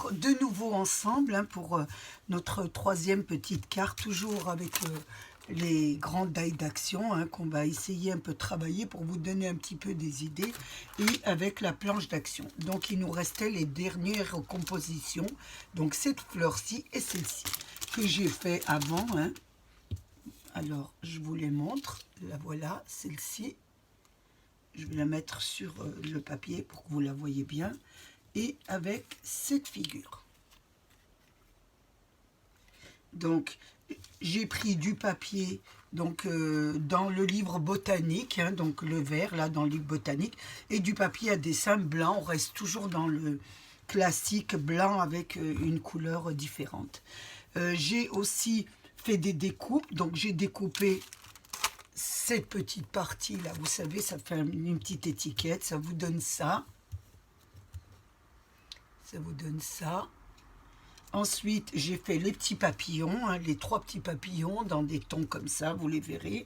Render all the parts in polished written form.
être de nouveau ensemble hein, pour notre troisième petite carte, toujours avec les grandes dailles d'action hein, qu'on va essayer un peu de travailler pour vous donner un petit peu des idées, et avec la planche d'action. Donc il nous restait les dernières compositions, donc cette fleur-ci et celle-ci, que j'ai fait avant. Hein. Alors je vous les montre, la voilà, celle-ci. Je vais la mettre sur le papier pour que vous la voyez bien. Et avec cette figure. Donc, j'ai pris du papier donc, dans le livre botanique, hein, donc le vert, là, dans le livre botanique, et du papier à dessin blanc. On reste toujours dans le classique blanc avec une couleur différente. J'ai aussi fait des découpes. Donc, j'ai découpé cette petite partie là, vous savez, ça fait une petite étiquette, ça vous donne ça. Ça vous donne ça. Ensuite, j'ai fait les petits papillons, hein, les 3 petits papillons dans des tons comme ça, vous les verrez,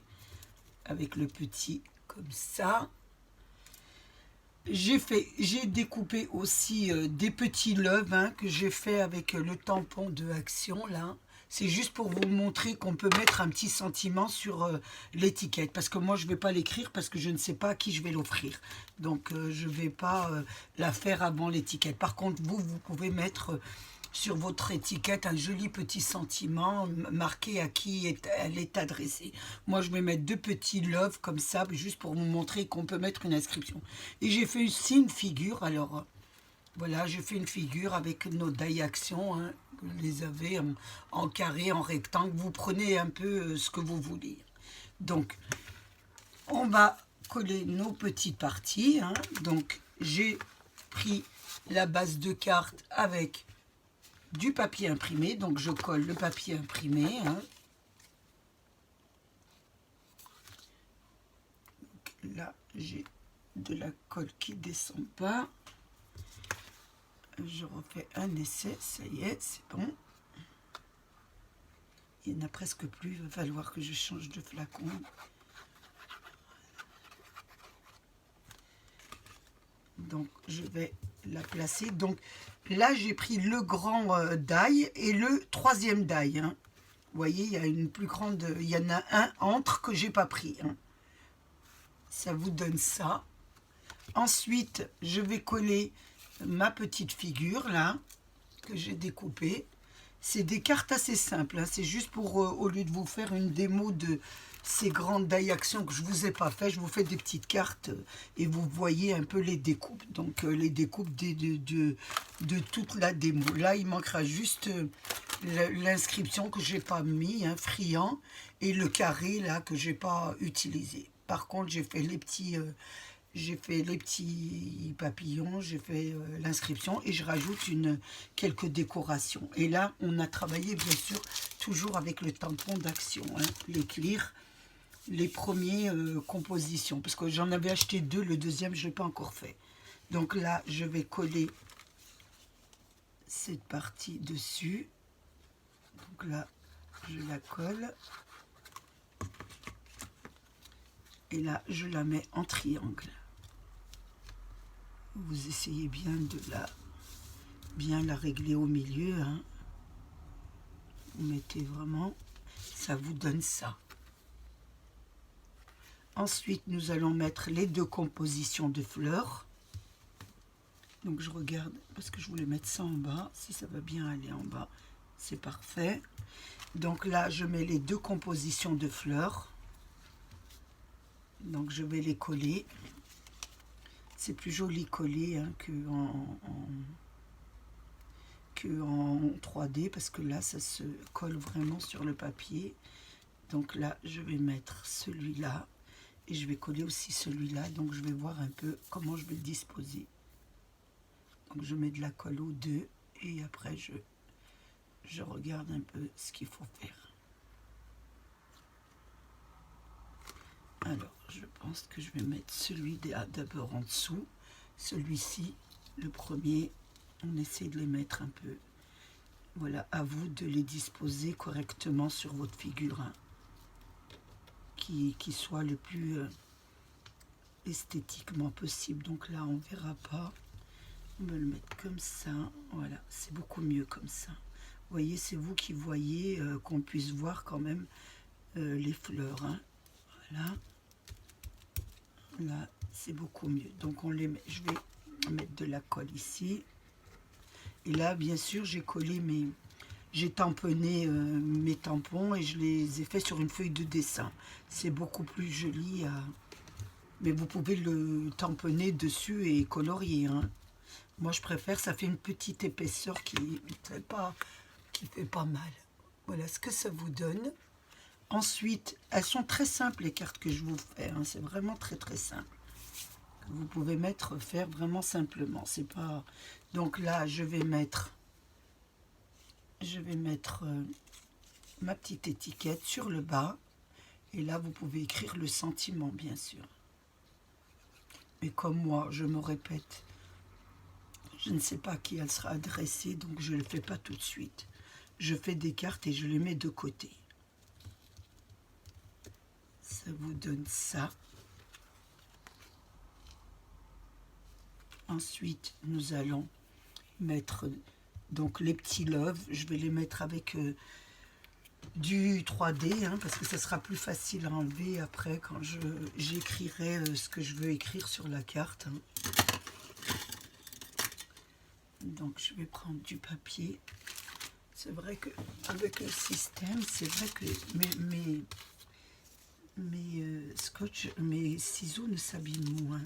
avec le petit comme ça. J'ai découpé aussi des petits loves hein, que j'ai fait avec le tampon de Action là. C'est juste pour vous montrer qu'on peut mettre un petit sentiment sur l'étiquette. Parce que moi, je ne vais pas l'écrire parce que je ne sais pas à qui je vais l'offrir. Donc, je ne vais pas la faire avant l'étiquette. Par contre, vous pouvez mettre sur votre étiquette un joli petit sentiment marqué à qui elle est adressée. Moi, je vais mettre 2 petits loves comme ça, juste pour vous montrer qu'on peut mettre une inscription. Et j'ai fait aussi une figure. Alors, voilà, j'ai fait une figure avec nos die actions. Hein. Vous les avez en carré, en rectangle. Vous prenez un peu ce que vous voulez. Donc, on va coller nos petites parties. Hein. Donc, j'ai pris la base de carte avec du papier imprimé. Donc, je colle le papier imprimé. Hein. Donc, là, j'ai de la colle qui ne descend pas. Je refais un essai, ça y est, c'est bon. Il n'y en a presque plus, il va falloir que je change de flacon. Donc, je vais la placer. Donc, là, j'ai pris le grand die et le 3e die. Hein. Vous voyez, il y a une plus grande, il y en a un entre que j'ai pas pris. Hein. Ça vous donne ça. Ensuite, je vais coller ma petite figure, là, que j'ai découpée. C'est des cartes assez simples. Hein. C'est juste pour, au lieu de vous faire une démo de ces grandes die actions que je ne vous ai pas fait, je vous fais des petites cartes et vous voyez un peu les découpes. Donc, les découpes de toute la démo. Là, il manquera juste l'inscription que je n'ai pas mis, hein, friand, et le carré, là, que je n'ai pas utilisé. Par contre, j'ai fait les petits... papillons, j'ai fait l'inscription et je rajoute quelques décorations. Et là, on a travaillé bien sûr toujours avec le tampon d'action, hein, les clear, les premiers compositions. Parce que j'en avais acheté 2, le deuxième je ne l'ai pas encore fait. Donc là, je vais coller cette partie dessus. Donc là, je la colle. Et là, je la mets en triangle. Vous essayez bien de bien la régler au milieu. Hein. Vous mettez vraiment, ça vous donne ça. Ensuite, nous allons mettre les 2 compositions de fleurs. Donc, je regarde, parce que je voulais mettre ça en bas. Si ça va bien aller en bas, c'est parfait. Donc là, je mets les 2 compositions de fleurs. Donc, je vais les coller. C'est plus joli collé hein, en 3D parce que là, ça se colle vraiment sur le papier. Donc là, je vais mettre celui-là et je vais coller aussi celui-là. Donc, je vais voir un peu comment je vais le disposer. Donc, je mets de la colle aux 2 et après, je regarde un peu ce qu'il faut faire. Alors, je pense que je vais mettre celui-là d'abord en dessous. Celui-ci, le premier, on essaie de les mettre un peu. Voilà, à vous de les disposer correctement sur votre figure. Hein, qui soit le plus esthétiquement possible. Donc là, on ne verra pas. On va le mettre comme ça. Voilà, c'est beaucoup mieux comme ça. Vous voyez, c'est vous qui voyez, qu'on puisse voir quand même les fleurs. Hein. Voilà. Là, c'est beaucoup mieux. Donc, on les met, je vais mettre de la colle ici. Et là, bien sûr, j'ai collé j'ai tamponné mes tampons et je les ai fait sur une feuille de dessin. C'est beaucoup plus joli. Mais vous pouvez le tamponner dessus et colorier. Hein. Moi, je préfère, ça fait une petite épaisseur qui fait pas mal. Voilà ce que ça vous donne. Ensuite, elles sont très simples, les cartes que je vous fais. Hein. C'est vraiment très, très simple. Vous pouvez faire vraiment simplement. C'est pas... Donc là, je vais mettre ma petite étiquette sur le bas. Et là, vous pouvez écrire le sentiment, bien sûr. Mais comme moi, je me répète, je ne sais pas à qui elle sera adressée, donc je ne le fais pas tout de suite. Je fais des cartes et je les mets de côté. Ça vous donne ça. Ensuite, nous allons mettre donc les petits loves. Je vais les mettre avec du 3D, hein, parce que ça sera plus facile à enlever après quand j'écrirai ce que je veux écrire sur la carte. Hein. Donc, je vais prendre du papier. C'est vrai qu'avec le système, c'est vrai que mes ciseaux ne s'abîment moins.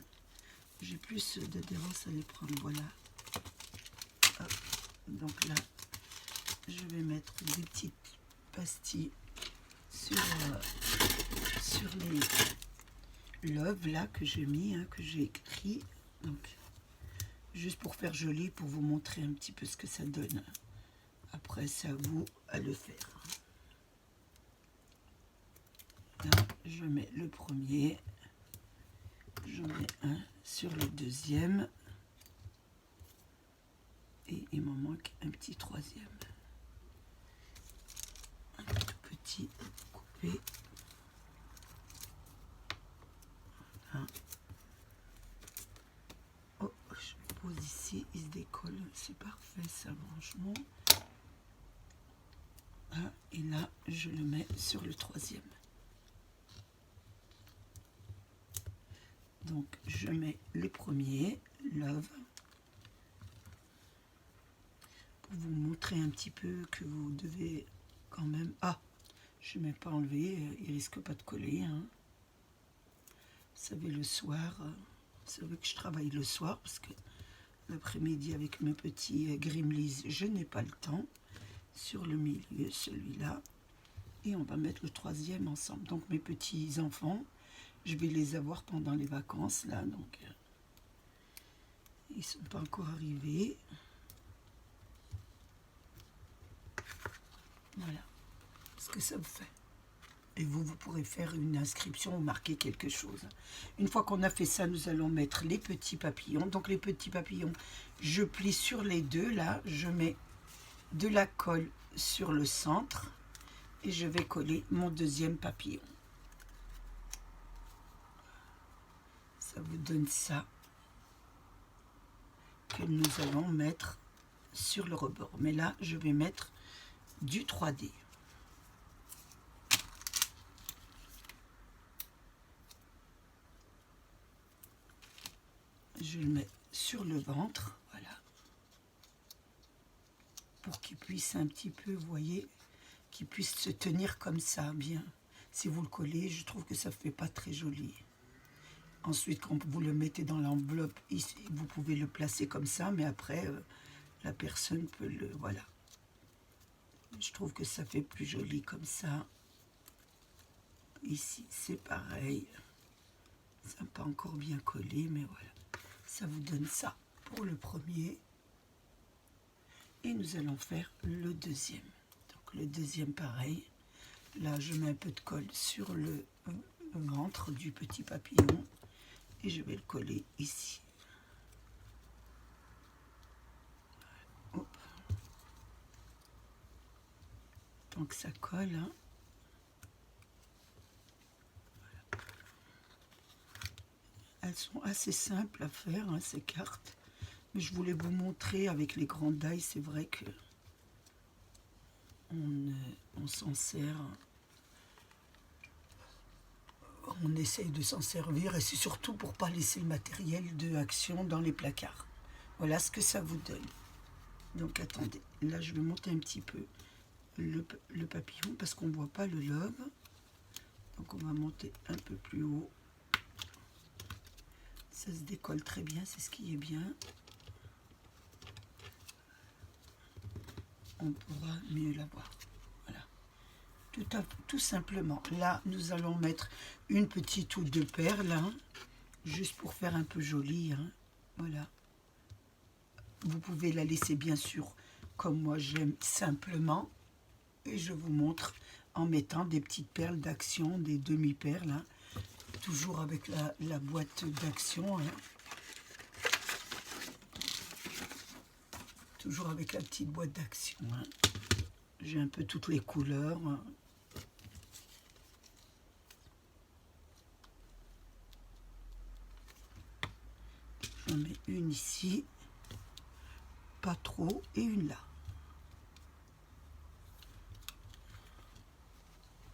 J'ai plus d'adhérence à les prendre. Voilà. Hop. Donc là, je vais mettre des petites pastilles sur les loves là que j'ai mis, hein, que j'ai écrit. Donc, juste pour faire joli, pour vous montrer un petit peu ce que ça donne. Après, c'est à vous à le faire. Là, je mets le premier. J'en mets un sur le deuxième. Et il m'en manque un petit troisième. Un tout petit coupé. Voilà. Oh, je le pose ici, il se décolle. C'est parfait ça, franchement. Ah, et là, je le mets sur le troisième. Donc, je mets le premier, love, pour vous montrer un petit peu que vous devez quand même... Ah, je ne vais pas enlever, il risque pas de coller. Hein. Vous savez, le soir, vous savez que je travaille le soir, parce que l'après-midi, avec mes petits Grimleys, je n'ai pas le temps. Sur le milieu, celui-là. Et on va mettre le troisième ensemble. Donc, mes petits-enfants... Je vais les avoir pendant les vacances, là, donc ils ne sont pas encore arrivés. Voilà ce que ça vous fait. Et vous pourrez faire une inscription ou marquer quelque chose. Une fois qu'on a fait ça, nous allons mettre les petits papillons. Donc les petits papillons, je plie sur les deux, là, je mets de la colle sur le centre et je vais coller mon deuxième papillon. Ça vous donne ça que nous allons mettre sur le rebord. Mais là, je vais mettre du 3D. Je le mets sur le ventre, voilà. Pour qu'il puisse un petit peu, vous voyez, qu'il puisse se tenir comme ça, bien. Si vous le collez, je trouve que ça ne fait pas très joli. Ensuite, quand vous le mettez dans l'enveloppe, vous pouvez le placer comme ça, mais après, la personne peut le... Voilà. Je trouve que ça fait plus joli comme ça. Ici, c'est pareil. Ça n'a pas encore bien collé, mais voilà. Ça vous donne ça pour le premier. Et nous allons faire le deuxième. Donc, le deuxième, pareil. Là, je mets un peu de colle sur le ventre du petit papillon. Et je vais le coller ici. Hop. Donc ça colle. Hein. Voilà. Elles sont assez simples à faire, hein, ces cartes. Mais je voulais vous montrer avec les grandes dailles, c'est vrai que on s'en sert, on essaye de s'en servir et c'est surtout pour pas laisser le matériel de Action dans les placards. Voilà ce que ça vous donne. Donc attendez, là je vais monter un petit peu le papillon parce qu'on ne voit pas le lobe. Donc on va monter un peu plus haut. Ça se décolle très bien, c'est ce qui est bien. On pourra mieux la voir. Voilà. Tout simplement. Là, nous allons mettre une petite ou deux perles, hein, juste pour faire un peu joli. Hein. Voilà. Vous pouvez la laisser bien sûr, comme moi j'aime, simplement. Et je vous montre en mettant des petites perles d'Action, des demi-perles, hein, toujours avec la boîte d'Action. Hein. Toujours avec la petite boîte d'Action. Hein. J'ai un peu toutes les couleurs. Hein. J'en mets une ici, pas trop, et une là.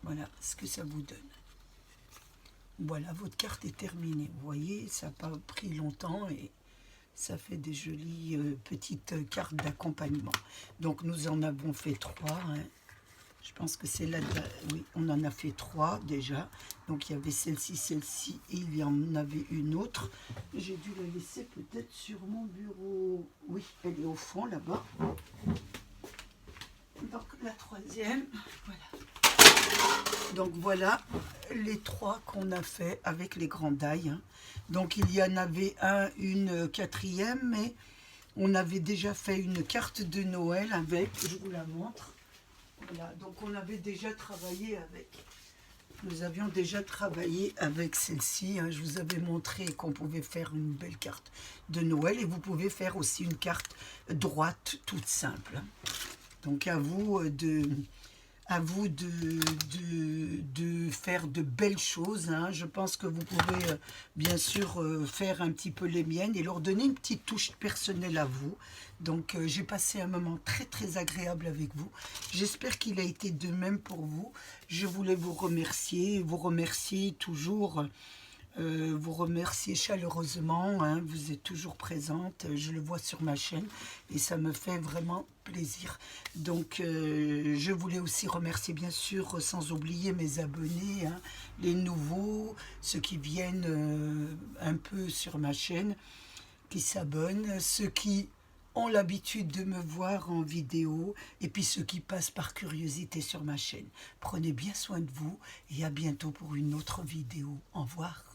Voilà ce que ça vous donne. Voilà, votre carte est terminée. Vous voyez, ça n'a pas pris longtemps et ça fait des jolies petites cartes d'accompagnement. Donc nous en avons fait 3. Hein. Je pense que c'est là, oui, on en a fait 3 déjà. Donc il y avait celle-ci et il y en avait une autre. J'ai dû la laisser peut-être sur mon bureau. Oui, elle est au fond là-bas. Donc la troisième, voilà. Donc voilà les 3 qu'on a fait avec les grandes dailles. Hein. Donc il y en avait une quatrième, mais on avait déjà fait une carte de Noël avec, je vous la montre. Voilà, donc on avait déjà travaillé avec. Nous avions déjà travaillé avec celle-ci. Hein. Je vous avais montré qu'on pouvait faire une belle carte de Noël et vous pouvez faire aussi une carte droite toute simple. Donc à vous de faire de belles choses. Hein. Je pense que vous pouvez bien sûr faire un petit peu les miennes et leur donner une petite touche personnelle à vous. Donc j'ai passé un moment très très agréable avec vous. J'espère qu'il a été de même pour vous. Je voulais vous remercier toujours. Vous remercier chaleureusement, hein, vous êtes toujours présente, je le vois sur ma chaîne et ça me fait vraiment plaisir. Donc je voulais aussi remercier bien sûr, sans oublier mes abonnés, hein, les nouveaux, ceux qui viennent un peu sur ma chaîne, qui s'abonnent, ceux qui ont l'habitude de me voir en vidéo et puis ceux qui passent par curiosité sur ma chaîne. Prenez bien soin de vous et à bientôt pour une autre vidéo. Au revoir.